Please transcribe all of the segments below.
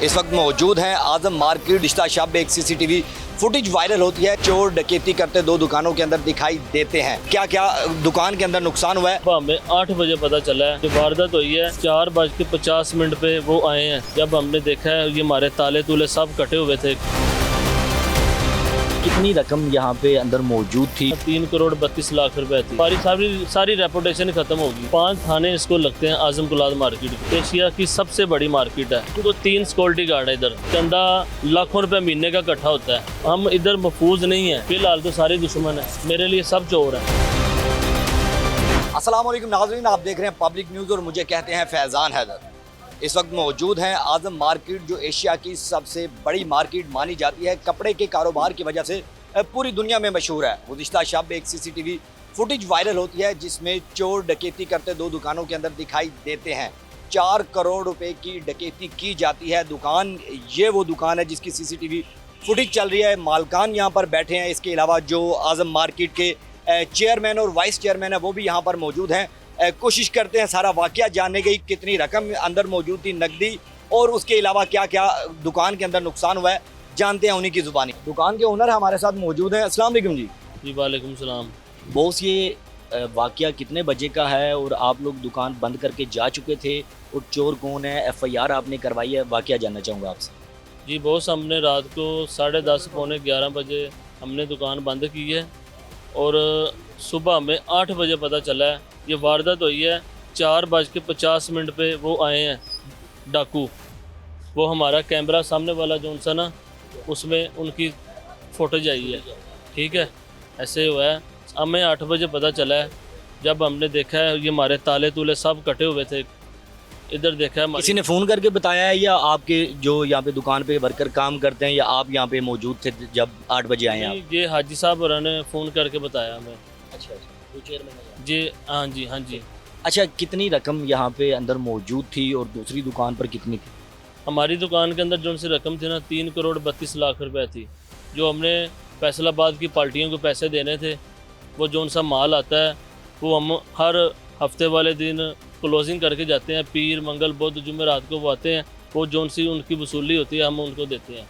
इस वक्त मौजूद हैं आजम मार्केट रिश्ता शब। एक सीसीटीवी फुटेज वायरल होती है, चोर डकैती करते दो दुकानों के अंदर दिखाई देते हैं। क्या क्या दुकान के अंदर नुकसान हुआ है? हमें 8 बजे पता चला है कि वारदात हुई है। 4:50 पे वो आए हैं। जब हमने देखा है ये हमारे ताले तूले सब कटे हुए थे। कितनी रकम यहाँ पे अंदर मौजूद थी? 3 करोड़ 32 लाख रुपए थी। सारी रेपुटेशन खत्म होगी। 5 थाने इसको लगते हैं आजम कुलाद मार्केट। एशिया की सबसे बड़ी मार्केट है। तो 3 सिक्योरिटी गार्ड है इधर। चंदा लाखों रुपए महीने का इकट्ठा होता है। हम इधर महफूज नहीं है। फिलहाल तो सारे दुश्मन है, मेरे लिए सब चोर है। अस्सलाम वालेकुम नाज़रीन, आप देख रहे हैं पब्लिक न्यूज़ और मुझे कहते हैं फैज़ान हैदर। इस वक्त मौजूद हैं आजम मार्केट, जो एशिया की सबसे बड़ी मार्केट मानी जाती है। कपड़े के कारोबार की वजह से पूरी दुनिया में मशहूर है। गुज़िश्ता शब एक सीसीटीवी फुटेज वायरल होती है जिसमें चोर डकैती करते दो दुकानों के अंदर दिखाई देते हैं। 4 करोड़ रुपए की डकैती की जाती है। दुकान, ये वो दुकान है जिसकी सीसीटीवी फुटेज चल रही है। मालकान यहाँ पर बैठे हैं। इसके अलावा जो आजम मार्केट के चेयरमैन और वाइस चेयरमैन है वो भी यहाँ पर मौजूद हैं। कोशिश करते हैं सारा वाकया जानने की, कितनी रकम अंदर मौजूद थी नकदी, और उसके अलावा क्या क्या दुकान के अंदर नुकसान हुआ है, जानते हैं उन्हीं की ज़ुबानी। दुकान के ओनर हमारे साथ मौजूद हैं। अस्सलाम वालेकुम जी। जी वालेकुम सलाम। बॉस, ये वाकया कितने बजे का है और आप लोग दुकान बंद करके जा चुके थे, और चोर कौन है, FIR आपने करवाई है, वाकया जानना चाहूँगा आपसे। जी बॉस, हमने रात को 10:30 पौने 11 बजे हमने दुकान बंद की है और सुबह हमें 8 बजे पता चला है ये वारदात हुई है। 4:50 पे वो आए हैं डाकू। वो हमारा कैमरा सामने वाला जो सा ना, उसमें उनकी फोटोज आई है। ठीक है, ऐसे हुआ है। हमें 8 बजे पता चला है। जब हमने देखा है ये हमारे ताले तूले सब कटे हुए थे। इधर देखा है, किसी ने फ़ोन करके बताया है या आपके जो यहाँ पे दुकान पे वर्कर काम करते हैं, या आप यहाँ पे मौजूद थे जब 8 बजे आए हैं आप? ये हाजी साहब और ने फ़ोन करके बताया हमें। अच्छा, जी हाँ जी, हाँ जी। अच्छा, कितनी रकम यहाँ पे अंदर मौजूद थी और दूसरी दुकान पर कितनी थी? हमारी दुकान के अंदर जो सी रकम थी ना, 3 करोड़ 32 लाख रुपए थी। जो हमने फैसलाबाद की पार्टियों को पैसे देने थे, वो जो सा माल आता है वो हम हर हफ्ते वाले दिन क्लोजिंग करके जाते हैं। पीर मंगल बुध जुमेरात को वो आते हैं। वो जो सी उनकी वसूली होती है हम उनको देते हैं।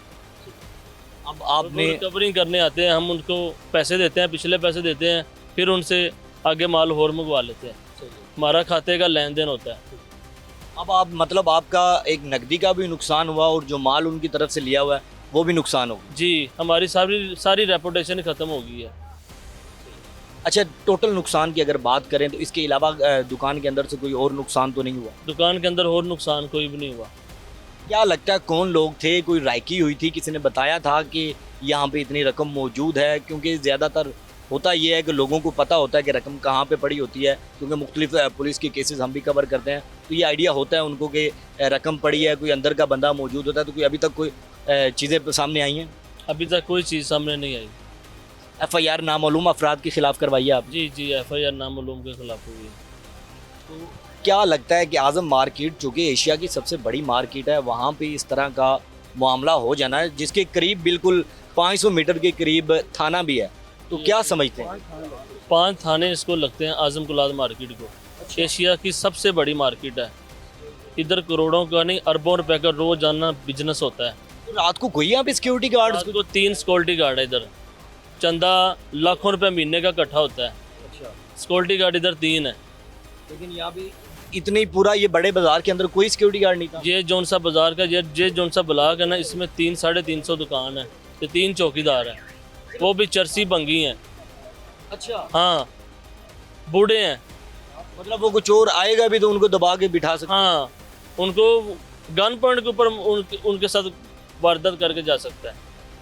अब आपने रिकवरिंग करने आते हैं, हम उनको पैसे देते हैं, पिछले पैसे देते हैं, फिर उनसे आगे माल और मंगवा लेते हैं। हमारा खाते का लेन देन होता है। अब आप मतलब आपका एक नकदी का भी नुकसान हुआ और जो माल उनकी तरफ से लिया हुआ है वो भी नुकसान हो गया? जी, हमारी सारी रेपुटेशन ख़त्म हो गई है। अच्छा, टोटल नुकसान की अगर बात करें तो इसके अलावा दुकान के अंदर से कोई और नुकसान तो नहीं हुआ? दुकान के अंदर और नुकसान कोई भी नहीं हुआ। क्या लगता है कौन लोग थे? कोई राइकी हुई थी? किसी ने बताया था कि यहाँ पे इतनी रकम मौजूद है? क्योंकि ज़्यादातर होता ये है कि लोगों को पता होता है कि रकम कहाँ पे पड़ी होती है, क्योंकि मुख्तलिफ पुलिस के केसेस हम भी कवर करते हैं, तो ये आइडिया होता है उनको कि रकम पड़ी है, कोई अंदर का बंदा मौजूद होता है। तो कोई अभी तक कोई चीज़ें सामने आई हैं? अभी तक कोई चीज़ सामने नहीं आई। FIR नामालूम अफराद के खिलाफ करवाई है आप? जी जी, FIR नामालूम के खिलाफ हुई है। तो क्या लगता है कि आजम मार्केट, चूँकि एशिया की सबसे बड़ी मार्केट है, वहाँ पे इस तरह का मामला हो जाना है, जिसके करीब बिल्कुल 500 मीटर के करीब थाना भी है, तो क्या समझते हैं? 5 थाने इसको लगते हैं आजम कुलाद मार्केट को। एशिया की सबसे बड़ी मार्केट है। इधर करोड़ों का नहीं, अरबों रुपए का रोजाना बिजनेस होता है। तो रात को कोई यहाँ पे सिक्योरिटी गार्ड? रात को 3 सिक्योरिटी गार्ड है इधर। चंदा लाखों रुपए महीने का इकट्ठा होता है। अच्छा, सिक्योरिटी गार्ड इधर 3 है। लेकिन यहाँ पे इतनी पूरा ये बड़े बाजार के अंदर कोई सिक्योरिटी गार्ड नहीं था? ये जौन सा बाजार का ये जौन सा ब्लॉक है ना, इसमें 300-350 दुकान है। ये 3 चौकीदार हैं, वो भी चरसी भंगी हैं। अच्छा, हाँ, बूढ़े हैं। मतलब वो कोई चोर आएगा भी तो उनको दबा के बिठा सकते? हाँ, उनको गन पॉइंट के ऊपर उनके साथ वारदात करके जा सकता है।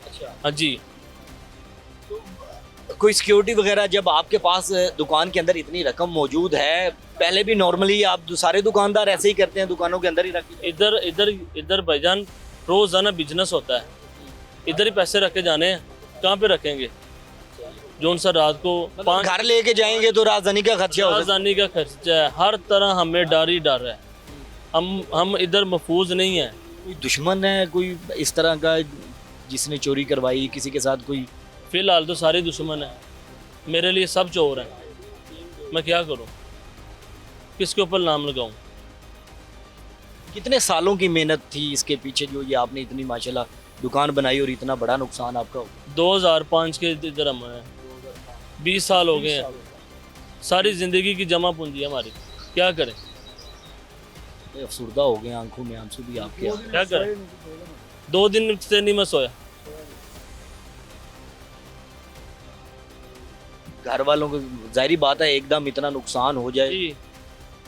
अच्छा, हाँ जी। कोई सिक्योरिटी वगैरह, जब आपके पास दुकान के अंदर इतनी रकम मौजूद है, पहले भी नॉर्मली आप सारे दुकानदार ऐसे ही करते हैं, दुकानों के अंदर ही रखते? इधर भाईजान रोजाना बिजनेस होता है। इधर ही पैसे रखे जाने हैं, कहाँ पे रखेंगे? जोन सा रात को घर लेके जाएंगे तो राजधानी का खर्चा हो सकता है। राजधानी का खर्चा है, हर तरह हमें डर ही डर है। हम इधर महफूज नहीं है। कोई दुश्मन है कोई इस तरह का जिसने चोरी करवाई किसी के साथ? कोई फिलहाल तो सारे दुश्मन हैं, मेरे लिए सब चोर हैं। मैं क्या करूं, किसके ऊपर नाम लगाऊं? कितने सालों की मेहनत थी इसके पीछे जो ये आपने इतनी माशाल्लाह दुकान बनाई और इतना बड़ा नुकसान आपका हो गया? 2005 के इधर हम हैं, 20 साल हो गए हैं। सारी ज़िंदगी की जमा पूंजी है हमारी, क्या करें? अफसुर्दा हो गए, आंखों में आंसू भी आपके आ रहे हैं। क्या करें? 2 दिन से नहीं मैं सोया। घर वालों को जाहिर बात है एकदम इतना नुकसान हो जाए, जी,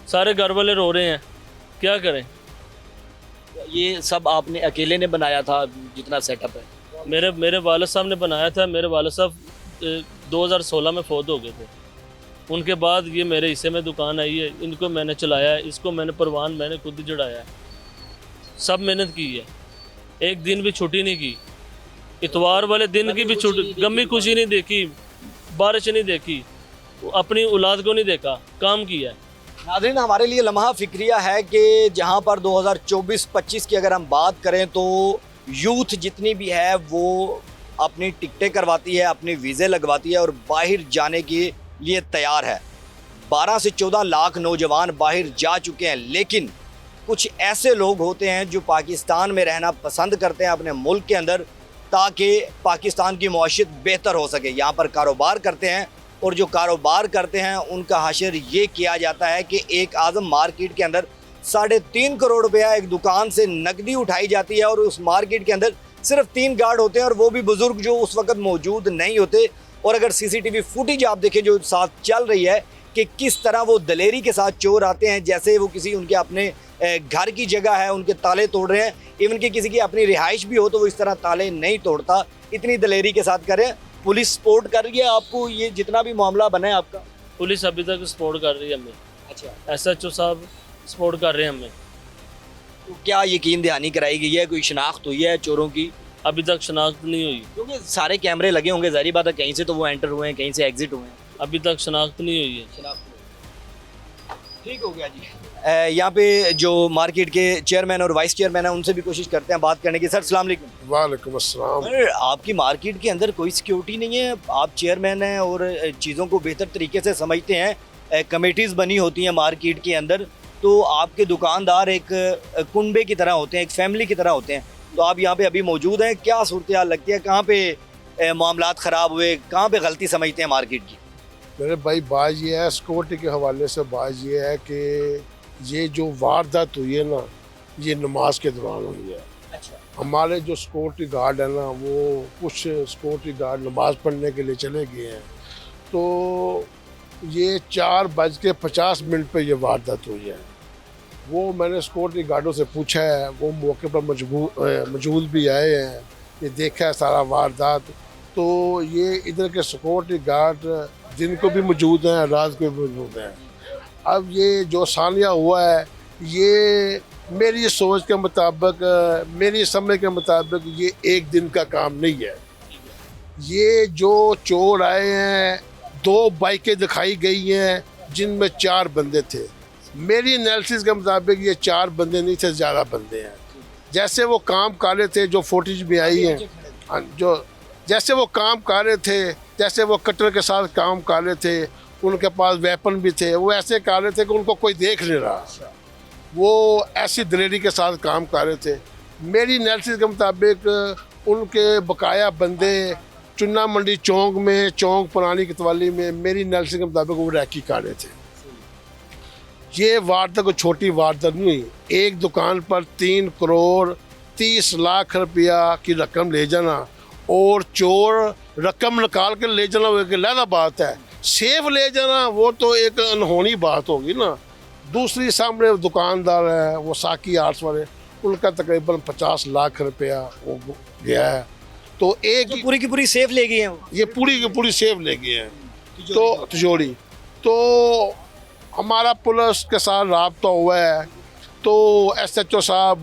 सारे घर वाले रो रहे हैं, क्या करें? ये सब आपने अकेले ने बनाया था जितना सेटअप है? मेरे वालिद साहब ने बनाया था। मेरे वालिद साहब 2016 में फौत हो गए थे। उनके बाद ये मेरे हिस्से में दुकान आई है, इनको मैंने चलाया है, इसको मैंने परवान मैंने खुद जड़ाया है, सब मेहनत की है, एक दिन भी छुट्टी नहीं की। इतवार वाले दिन की भी छुट्टी, गमी खुशी नहीं देखी, बारिश नहीं देखी, अपनी औलाद को नहीं देखा, काम किया है। नाज़रीन, हमारे लिए लम्हा फिक्रिया है कि जहां पर 2024-25 की अगर हम बात करें तो यूथ जितनी भी है वो अपनी टिकटें करवाती है, अपने वीज़े लगवाती है और बाहर जाने के लिए तैयार है। 12 से 14 लाख नौजवान बाहर जा चुके हैं, लेकिन कुछ ऐसे लोग होते हैं जो पाकिस्तान में रहना पसंद करते हैं अपने मुल्क के अंदर, ताकि पाकिस्तान की मौशियत बेहतर हो सके। यहाँ पर कारोबार करते हैं और जो कारोबार करते हैं उनका हशर ये किया जाता है कि एक आज़म मार्केट के अंदर 3.5 करोड़ रुपया एक दुकान से नकदी उठाई जाती है और उस मार्केट के अंदर सिर्फ 3 गार्ड होते हैं और वो भी बुजुर्ग जो उस वक्त मौजूद नहीं होते। और अगर सीसीटीवी फुटेज आप देखें जो साथ चल रही है कि किस तरह वो दलेरी के साथ चोर आते हैं, जैसे वो किसी उनके अपने घर की जगह है उनके ताले तोड़ रहे हैं। इवन कि किसी की अपनी रिहाइश भी हो तो वो इस तरह ताले नहीं तोड़ता, इतनी दलेरी के साथ करें। पुलिस सपोर्ट कर रही है आपको, ये जितना भी मामला बना है आपका? पुलिस अभी तक सपोर्ट कर रही है हमें। अच्छा, SHO साहब सपोर्ट कर रहे हैं हमें। तो क्या यकीन दहानी कराई गई है, कोई शनाख्त हुई है चोरों की? अभी तक शनाख्त नहीं हुई। क्योंकि सारे कैमरे लगे होंगे, जाहिर बात है कहीं से तो वो एंटर हुए हैं, कहीं से एग्जिट हुए हैं। अभी तक शनाख्त नहीं हुई है। ठीक हो गया जी। यहाँ पे जो मार्केट के चेयरमैन और वाइस चेयरमैन है उनसे भी कोशिश करते हैं बात करने की। सर अस्सलाम वालेकुम। वालेकुम अस्सलाम। सर, आपकी मार्केट के अंदर कोई सिक्योरिटी नहीं है, आप चेयरमैन हैं और चीज़ों को बेहतर तरीके से समझते हैं, कमेटीज़ बनी होती हैं मार्केट के अंदर, तो आपके दुकानदार एक कुनबे की तरह होते हैं, एक फैमिली की तरह होते हैं, तो आप यहाँ पे अभी मौजूद हैं, क्या सूरत हाल लगती है, कहाँ पे मामलात ख़राब हुए, कहाँ पे गलती समझते हैं मार्केट की? मेरे भाई बात ये है, सिक्योरिटी के हवाले से बात ये है कि ये जो वारदात हुई है ना, ये नमाज के दौरान हुई है। अच्छा, हमारे जो सिक्योरिटी गार्ड है ना, वो कुछ सिक्योरिटी गार्ड नमाज पढ़ने के लिए चले गए हैं, तो ये 4:50 पे ये वारदात हुई है। वो मैंने सिक्योरिटी गार्डों से पूछा है, वो मौके पर मौजूद भी आए हैं, ये देखा है सारा वारदात। तो ये इधर के सिक्योरिटी गार्ड दिन को भी मौजूद हैं, रात को भी मौजूद हैं। अब ये जो सानिया हुआ है, ये मेरी सोच के मुताबिक, मेरी समझ के मुताबिक ये एक दिन का काम नहीं है। ये जो चोर आए हैं, 2 बाइकें दिखाई गई हैं जिनमें 4 बंदे थे। मेरी एनालिसिस के मुताबिक ये 4 बंदे नहीं थे, ज़्यादा बंदे हैं। जैसे वो काम कर रहे थे, जो फुटेज भी आई हैं, जो जैसे वो काम कर रहे थे, जैसे वो कटर के साथ काम कर रहे थे, उनके पास वेपन भी थे, वो ऐसे कर रहे थे कि उनको कोई देख नहीं रहा, वो ऐसी दलेरी के साथ काम कर रहे थे। मेरी एनालिसिस के मुताबिक उनके बकाया बंदे चुन्ना मंडी चौंक पुरानी कोतवाली में, मेरी एनालिसिस के मुताबिक वो रैकी कर रहे थे। ये वारदात कोई छोटी वारदात नहीं हुई। एक दुकान पर 3 करोड़ 30 लाख रुपया की रकम ले जाना और चोर रकम निकाल के ले जाना वो एक अलग बात है, सेफ ले जाना वो तो एक अनहोनी बात होगी ना। दूसरी सामने दुकानदार है, वो साकी आर्ट्स वाले, उनका तकरीबन 50 लाख रुपया वो गया है। तो एक तो पूरी की पूरी सेफ ले गए हैं वो? ये पूरी की पूरी सेफ ले गए हैं, तो तिजोरी। तो हमारा पुलिस के साथ रब्ता हुआ है, तो SHO साहब,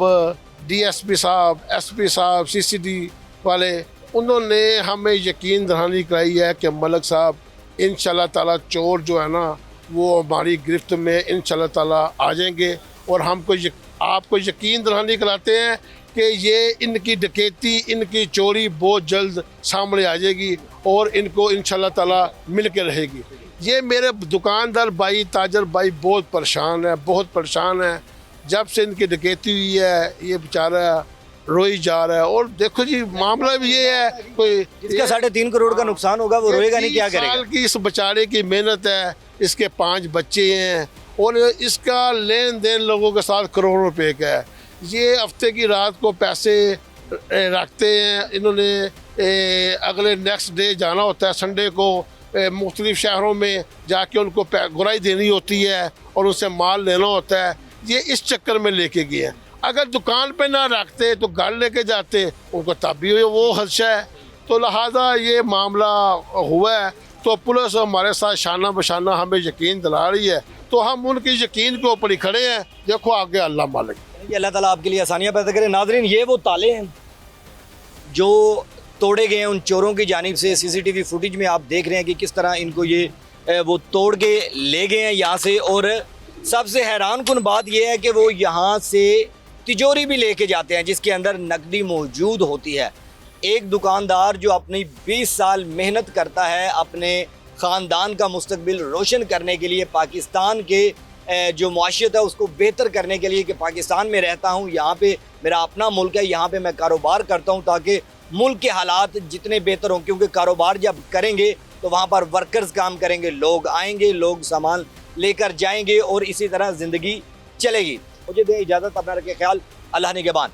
DSP साहब, SP साहब, CCD वाले, उन्होंने हमें यकीन दहानी कराई है कि मलिक साहब इंशाल्लाह ताला चोर जो है ना वो हमारी गिरफ्त में इंशाल्लाह ताला आ जाएंगे। और आपको यकीन दहानी कराते हैं कि ये इनकी डकैती, इनकी चोरी बहुत जल्द सामने आ जाएगी और इनको इंशाल्लाह ताला मिल के रहेगी। ये मेरे दुकानदार भाई, ताजर भाई बहुत परेशान है, बहुत परेशान है। जब से इनकी डकैती हुई है ये बेचारा रोई जा रहा है। और देखो जी मामला भी ये है, कोई जिसका 3.5 करोड़ का नुकसान होगा वो रोएगा नहीं, क्या 30 करेगा? साल की इस बेचारे की मेहनत है, इसके 5 बच्चे हैं और इसका लेन देन लोगों के साथ करोड़ों रुपए का है। ये हफ्ते की रात को पैसे रखते हैं, इन्होंने अगले नेक्स्ट डे जाना होता है संडे को मुख्तलिफ शहरों में जाके उनको गुराई देनी होती है और उनसे माल लेना होता है। ये इस चक्कर में लेके गए हैं। अगर दुकान पे ना रखते तो घर लेके जाते, उनको तब भी वो खदशा है। तो लिहाजा ये मामला हुआ है तो पुलिस हमारे साथ शाना बशाना हमें यकीन दिला रही है, तो हम उनके यकीन के ऊपर ही खड़े हैं। देखो आगे अल्लाह मालिक, ये अल्लाह ताला आपके लिए आसानियाँ पैदा करे। नाजरीन, ये वो ताले हैं जो तोड़े गए हैं उन चोरों की जानिब से। सीसीटीवी फुटेज में आप देख रहे हैं कि किस तरह इनको ये वो तोड़ के ले गए हैं यहाँ से। और सबसे हैरान कुन बात यह है कि वो यहाँ से तिजोरी भी लेके जाते हैं जिसके अंदर नकदी मौजूद होती है। एक दुकानदार जो अपनी 20 साल मेहनत करता है अपने ख़ानदान का मुस्तकबिल रोशन करने के लिए, पाकिस्तान के जो माशियत है उसको बेहतर करने के लिए, कि पाकिस्तान में रहता हूँ, यहाँ पे मेरा अपना मुल्क है, यहाँ पे मैं कारोबार करता हूँ ताकि मुल्क के हालात जितने बेहतर हों। क्योंकि कारोबार जब करेंगे तो वहाँ पर वर्कर्स काम करेंगे, लोग आएंगे, लोग सामान लेकर जाएंगे और इसी तरह ज़िंदगी चलेगी। मुझे दे इजाज़त, अपना रखे ख्याल, अल्लाह निगहबान।